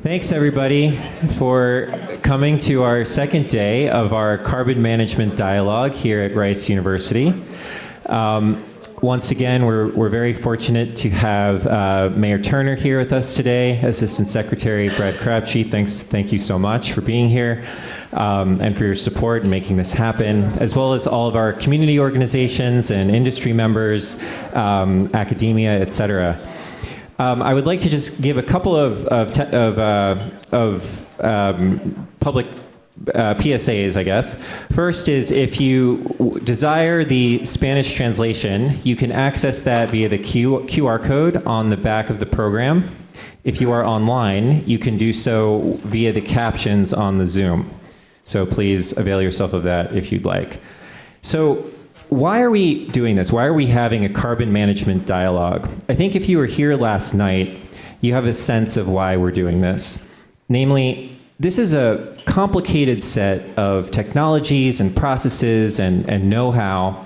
Thanks, everybody, for coming to our second day of our carbon management dialogue here at Rice University. Once again, we're very fortunate to have Mayor Turner here with us today, Assistant Secretary Brad Crabtree. Thank you so much for being here and for your support in making this happen, as well as all of our community organizations and industry members, academia, et cetera. I would like to just give a couple of public PSAs, I guess. First is, if you desire the Spanish translation, you can access that via the QR code on the back of the program. If you are online, you can do so via the captions on the Zoom. So please avail yourself of that if you'd like. So why are we doing this? Why are we having a carbon management dialogue? I think if you were here last night, you have a sense of why we're doing this. Namely, this is a complicated set of technologies and processes and know-how,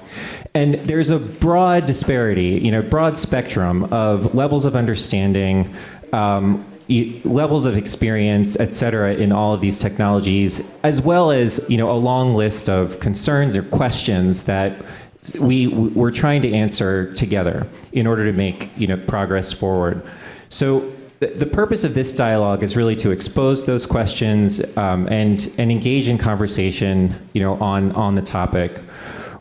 and there's a broad disparity, broad spectrum of levels of understanding, levels of experience, et cetera, in all of these technologies, as well as a long list of concerns or questions that we're trying to answer together in order to make progress forward. So the purpose of this dialogue is really to expose those questions and engage in conversation on the topic.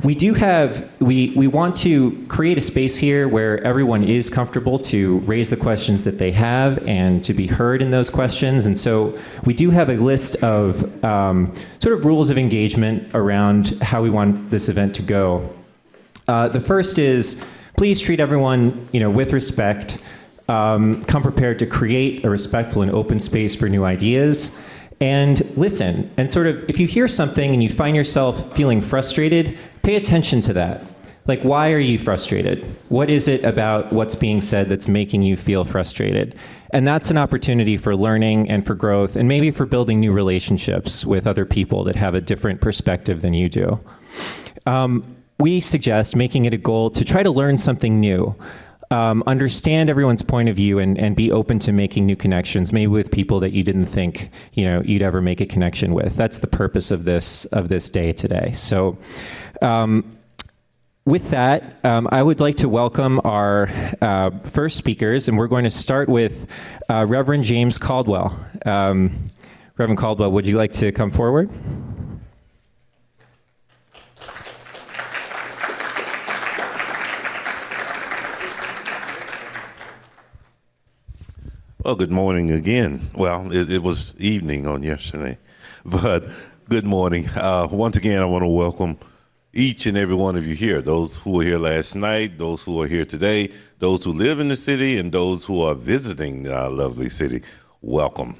We want to create a space here where everyone is comfortable to raise the questions that they have and to be heard in those questions. And so we do have a list of sort of rules of engagement around how we want this event to go. The first is, please treat everyone with respect. Come prepared to create a respectful and open space for new ideas. And listen, and sort of, if you hear something and you find yourself feeling frustrated, pay attention to that. Like, why are you frustrated? What is it about what's being said that's making you feel frustrated? And that's an opportunity for learning and for growth, and maybe for building new relationships with other people that have a different perspective than you do. We suggest making it a goal to try to learn something new. Understand everyone's point of view and be open to making new connections, maybe with people that you didn't think you'd ever make a connection with. That's the purpose of this day today. So with that, I would like to welcome our first speakers, and we're going to start with Reverend James Caldwell. Reverend Caldwell, would you like to come forward? Well, good morning again. Well, it was evening on yesterday, but good morning. Once again, I want to welcome each and every one of you here, those who were here last night, those who are here today, those who live in the city, and those who are visiting our lovely city. Welcome.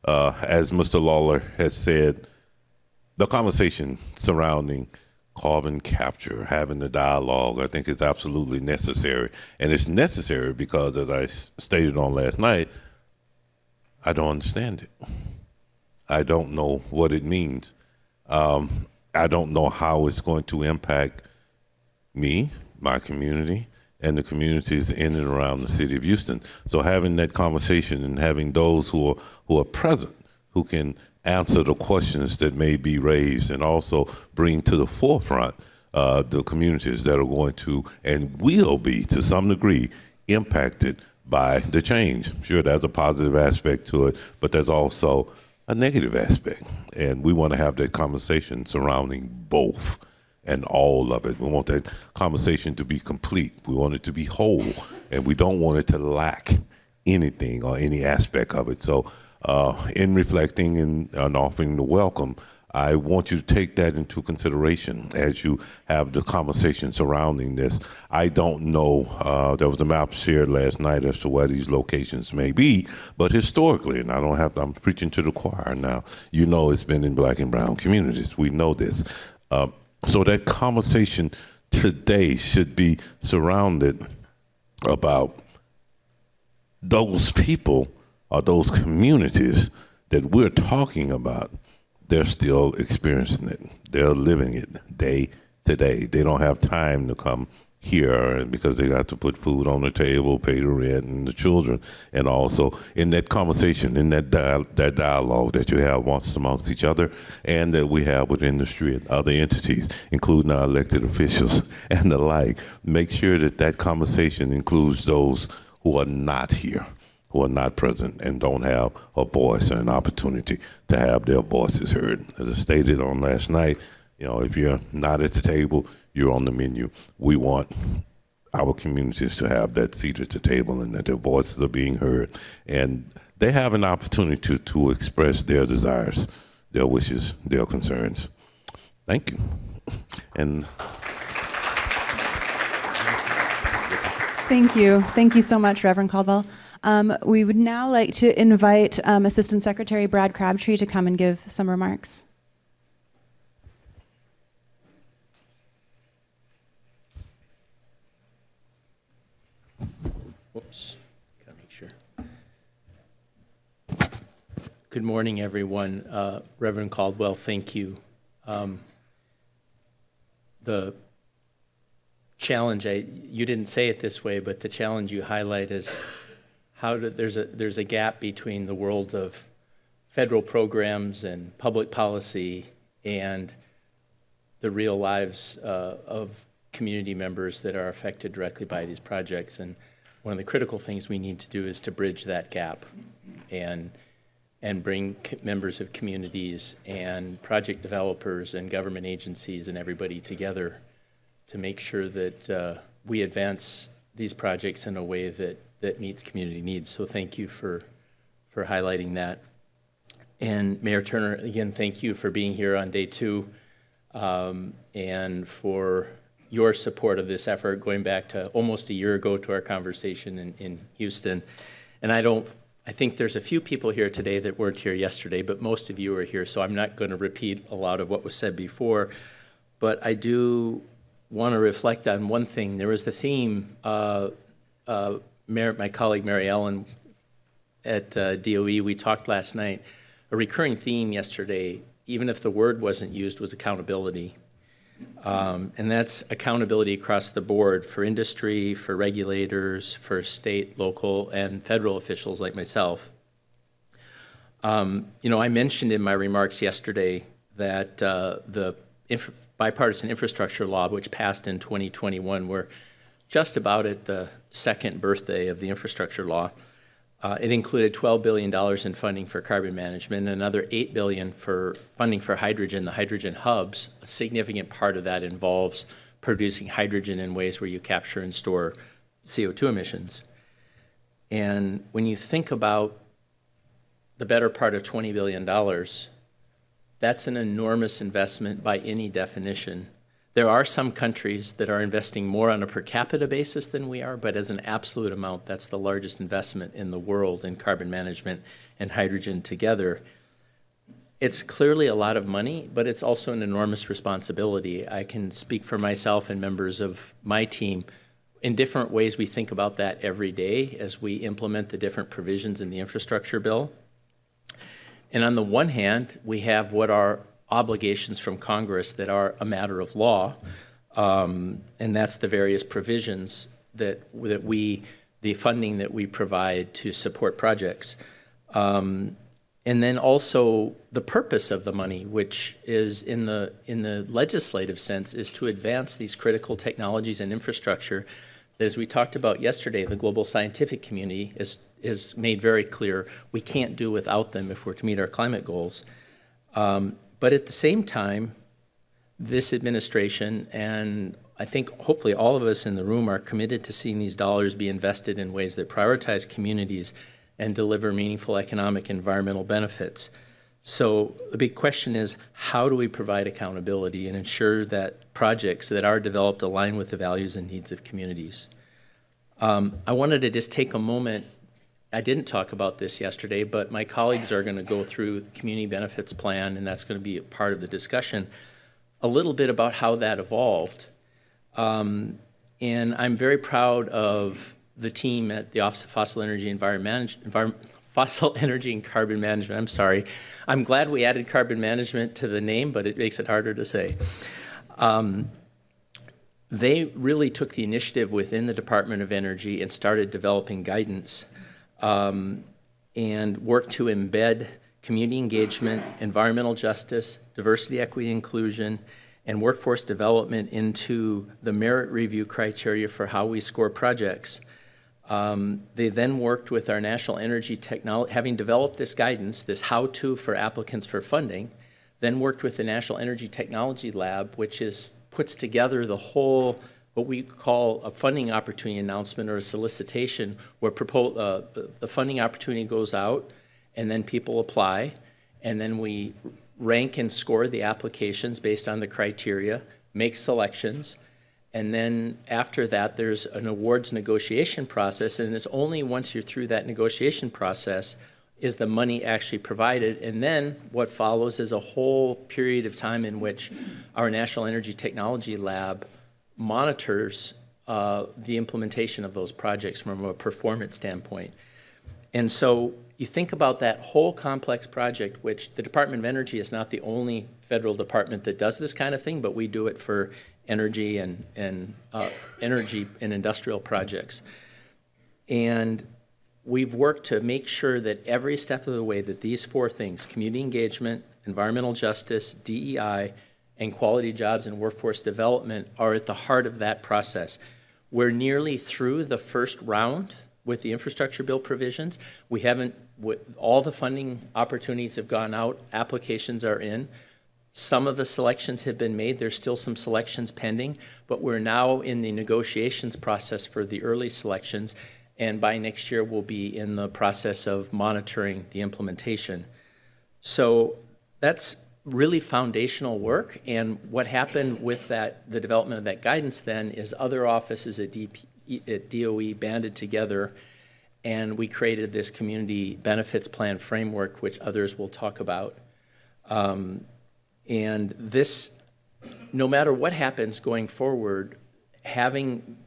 As Mr. Lawler has said, the conversation surrounding carbon capture, having the dialogue, I think is absolutely necessary. And it's necessary because, as I stated on last night, I don't understand it. I don't know what it means. I don't know how it's going to impact me, my community, and the communities in and around the city of Houston. So having that conversation and having those who are present, who can answer the questions that may be raised, and also bring to the forefront the communities that are going to and will be, to some degree, impacted by the change. Sure, there's a positive aspect to it, but there's also a negative aspect. And we want to have that conversation surrounding both and all of it. We want that conversation to be complete. We want it to be whole, and we don't want it to lack anything or any aspect of it. So in reflecting and offering the welcome, I want you to take that into consideration as you have the conversation surrounding this. I don't know, there was a map shared last night as to where these locations may be, but historically, and I'm preaching to the choir now, it's been in Black and brown communities. We know this. So that conversation today should be surrounded about those people or those communities that we're talking about. They're still experiencing it. They're living it day to day. They don't have time to come here, and because they got to put food on the table, pay the rent, and the children, and also in that conversation, in that dialogue that you have amongst each other, and that we have with industry and other entities, including our elected officials and the like. Make sure that that conversation includes those who are not here, who are not present, and don't have a voice or an opportunity to have their voices heard. As I stated on last night, if you're not at the table, you're on the menu. We want our communities to have that seat at the table and that their voices are being heard. And they have an opportunity to express their desires, their wishes, their concerns. Thank you. And thank you. Thank you so much, Reverend Caldwell. We would now like to invite Assistant Secretary Brad Crabtree to come and give some remarks. Whoops, gotta make sure. Good morning, everyone. Reverend Caldwell, thank you. The challenge, you didn't say it this way, but the challenge you highlight is there's a gap between the world of federal programs and public policy and the real lives of community members that are affected directly by these projects. And one of the critical things we need to do is to bridge that gap and bring members of communities and project developers and government agencies and everybody together to make sure that we advance these projects in a way that meets community needs. So thank you for highlighting that. And Mayor Turner, again, thank you for being here on day 2 and for your support of this effort, going back to almost a year ago to our conversation in Houston. And I think there's a few people here today that weren't here yesterday, but most of you are here, so I'm not going to repeat a lot of what was said before. But I do want to reflect on one thing. There was the theme, my colleague Mary Ellen at DOE, we talked last night, a recurring theme yesterday, even if the word wasn't used, was accountability. And that's accountability across the board for industry, for regulators, for state, local, and federal officials like myself. I mentioned in my remarks yesterday that the bipartisan infrastructure law, which passed in 2021, we're just about at the second birthday of the infrastructure law. It included $12 billion in funding for carbon management, and another $8 billion for funding for hydrogen, the hydrogen hubs. A significant part of that involves producing hydrogen in ways where you capture and store CO2 emissions. And when you think about the better part of $20 billion, that's an enormous investment by any definition. There are some countries that are investing more on a per capita basis than we are, but as an absolute amount, that's the largest investment in the world in carbon management and hydrogen together. It's clearly a lot of money, but it's also an enormous responsibility. I can speak for myself and members of my team. In different ways, we think about that every day as we implement the different provisions in the infrastructure bill. And on the one hand, we have what are obligations from Congress that are a matter of law, and that's the various provisions the funding that we provide to support projects. And then also the purpose of the money, which is in the legislative sense, is to advance these critical technologies and infrastructure that, as we talked about yesterday, the global scientific community is made very clear we can't do without them if we're to meet our climate goals. But at the same time, this administration, and I think hopefully all of us in the room, are committed to seeing these dollars be invested in ways that prioritize communities and deliver meaningful economic and environmental benefits. So the big question is, how do we provide accountability and ensure that projects that are developed align with the values and needs of communities? I wanted to just take a moment. I didn't talk about this yesterday, but my colleagues are going to go through the community benefits plan, and that's going to be a part of the discussion, a little bit about how that evolved. And I'm very proud of the team at the Office of Fossil Energy and Carbon Management. I'm sorry. I'm glad we added carbon management to the name, but it makes it harder to say. they really took the initiative within the Department of Energy and started developing guidance and worked to embed community engagement, environmental justice, diversity, equity, inclusion, and workforce development into the merit review criteria for how we score projects. They then worked with our National Energy Technology, having developed this guidance, this how-to for applicants for funding, then worked with the National Energy Technology Lab, which puts together the whole, what we call a funding opportunity announcement or a solicitation, where the funding opportunity goes out, and then people apply, and then we rank and score the applications based on the criteria, make selections, and then after that there's an awards negotiation process, and it's only once you're through that negotiation process is the money actually provided. And then what follows is a whole period of time in which our National Energy Technology Lab monitors the implementation of those projects from a performance standpoint. And so you think about that whole complex project, which the Department of Energy is not the only federal department that does this kind of thing, but we do it for energy and energy and industrial projects. And we've worked to make sure that every step of the way that these four things, community engagement, environmental justice, DEI, and quality jobs and workforce development, are at the heart of that process. We're nearly through the first round with the infrastructure bill provisions. We haven't, all the funding opportunities have gone out, applications are in. Some of the selections have been made. There's still some selections pending, but we're now in the negotiations process for the early selections, and by next year we'll be in the process of monitoring the implementation. So that's really foundational work, and what happened with that, the development of that guidance then, is other offices at DOE banded together, and we created this community benefits plan framework, which others will talk about. And this, no matter what happens going forward, having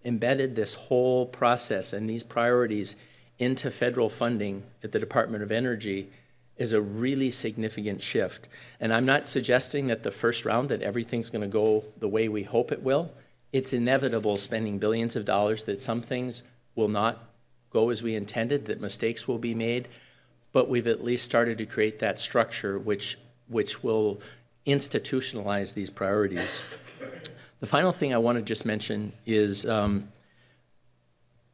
embedded this whole process and these priorities into federal funding at the Department of Energy is a really significant shift. And I'm not suggesting that the first round that everything's going to go the way we hope it will. It's inevitable, spending billions of dollars, that some things will not go as we intended, that mistakes will be made, but we've at least started to create that structure which will institutionalize these priorities. The final thing I want to just mention is the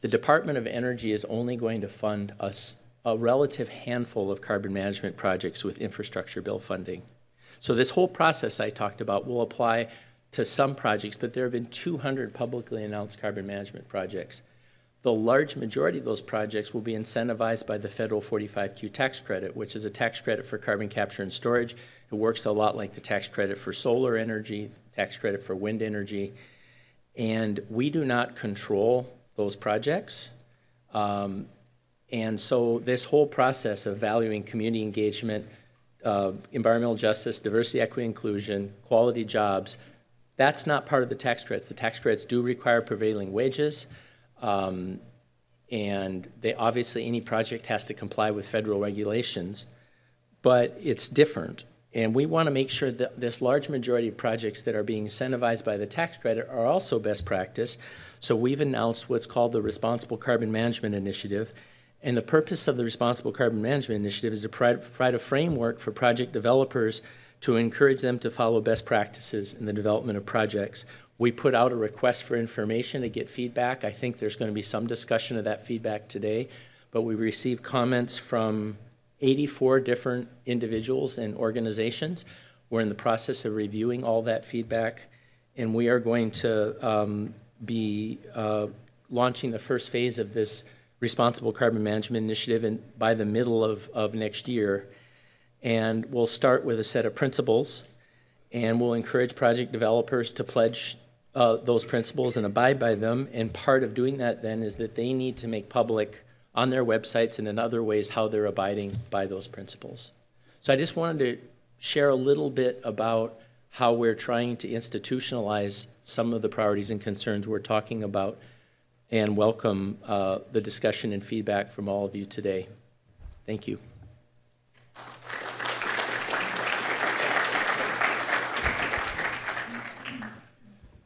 Department of Energy is only going to fund a relative handful of carbon management projects with infrastructure bill funding. So this whole process I talked about will apply to some projects, but there have been 200 publicly announced carbon management projects. The large majority of those projects will be incentivized by the federal 45Q tax credit, which is a tax credit for carbon capture and storage. It works a lot like the tax credit for solar energy, tax credit for wind energy, and we do not control those projects. And so this whole process of valuing community engagement, environmental justice, diversity, equity, inclusion, quality jobs, that's not part of the tax credits. The tax credits do require prevailing wages, and they obviously, any project has to comply with federal regulations, but it's different. And we want to make sure that this large majority of projects that are being incentivized by the tax credit are also best practice. So we've announced what's called the Responsible Carbon Management Initiative. And the purpose of the Responsible Carbon Management Initiative is to provide a framework for project developers to encourage them to follow best practices in the development of projects. We put out a request for information to get feedback. I think there's going to be some discussion of that feedback today, but we received comments from 84 different individuals and organizations. We're in the process of reviewing all that feedback, and we are going to be launching the first phase of this Responsible Carbon Management Initiative by the middle of next year. And we'll start with a set of principles, and we'll encourage project developers to pledge those principles and abide by them. And part of doing that then is that they need to make public on their websites and in other ways how they're abiding by those principles. So I just wanted to share a little bit about how we're trying to institutionalize some of the priorities and concerns we're talking about, and welcome the discussion and feedback from all of you today. Thank you.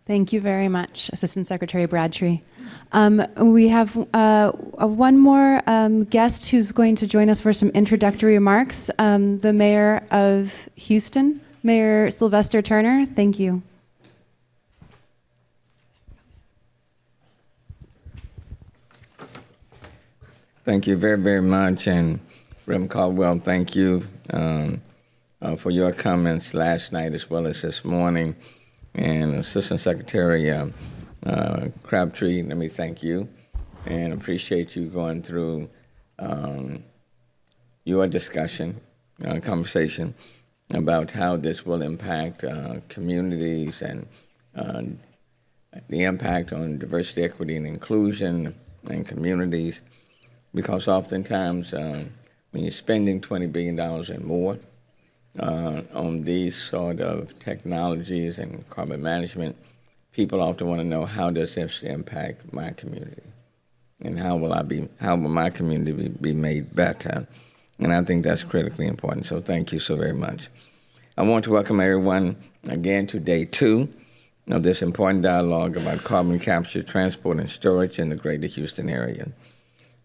Thank you very much, Assistant Secretary Crabtree. We have one more guest who's going to join us for some introductory remarks, the Mayor of Houston, Mayor Sylvester Turner. Thank you. Thank you very, very much. And Reverend Caldwell, thank you for your comments last night as well as this morning. And Assistant Secretary Crabtree, let me thank you and appreciate you going through your discussion, conversation about how this will impact communities and the impact on diversity, equity, and inclusion in communities. Because oftentimes when you're spending $20 billion and more on these sort of technologies and carbon management, people often want to know, how does this impact my community? And how will my community be made better? And I think that's critically important. So thank you so very much. I want to welcome everyone again to day 2 of this important dialogue about carbon capture, transport, and storage in the greater Houston area.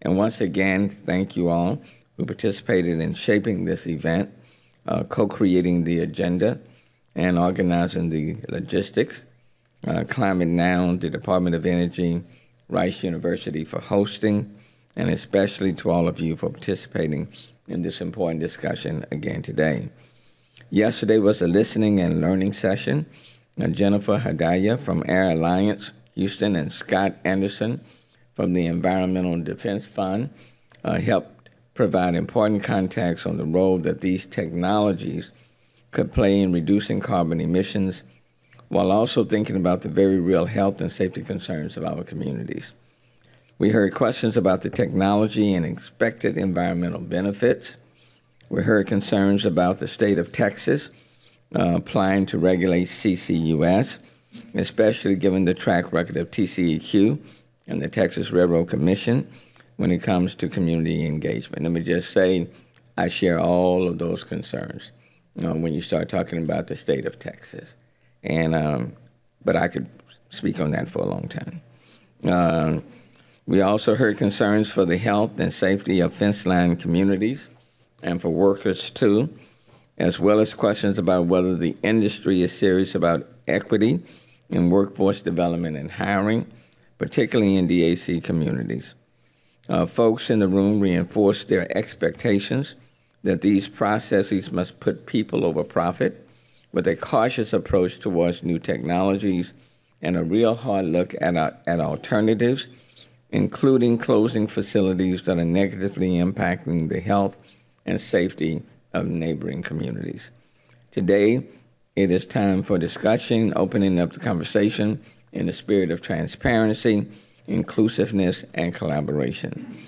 And once again, thank you all who participated in shaping this event, co-creating the agenda, and organizing the logistics. Climate Now, the Department of Energy, Rice University for hosting, and especially to all of you for participating in this important discussion again today. Yesterday was a listening and learning session. Jennifer Hadaya from Air Alliance Houston and Scott Anderson from the Environmental Defense Fund helped provide important context on the role that these technologies could play in reducing carbon emissions, while also thinking about the very real health and safety concerns of our communities. We heard questions about the technology and expected environmental benefits. We heard concerns about the state of Texas applying to regulate CCUS, especially given the track record of TCEQ and the Texas Railroad Commission when it comes to community engagement. Let me just say, I share all of those concerns when you start talking about the state of Texas. And but I could speak on that for a long time. We also heard concerns for the health and safety of fence-line communities and for workers too, as well as questions about whether the industry is serious about equity in workforce development and hiring, particularly in DAC communities. Folks in the room reinforced their expectations that these processes must put people over profit, with a cautious approach towards new technologies and a real hard look at alternatives, including closing facilities that are negatively impacting the health and safety of neighboring communities. Today, it is time for discussion, opening up the conversation in the spirit of transparency, inclusiveness, and collaboration.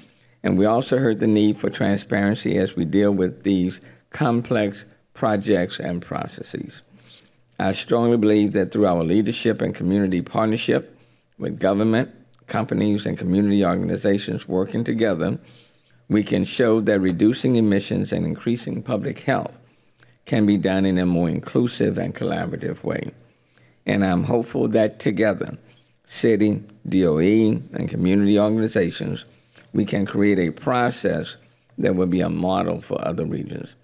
And we also heard the need for transparency as we deal with these complex projects and processes. I strongly believe that through our leadership and community partnership with government, companies, and community organizations working together, we can show that reducing emissions and increasing public health can be done in a more inclusive and collaborative way. And I'm hopeful that together, city, DOE, and community organizations, we can create a process that will be a model for other regions.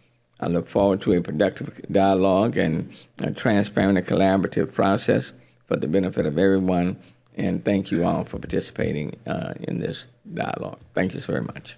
I look forward to a productive dialogue and a transparent and collaborative process for the benefit of everyone. And thank you all for participating in this dialogue. Thank you so very much.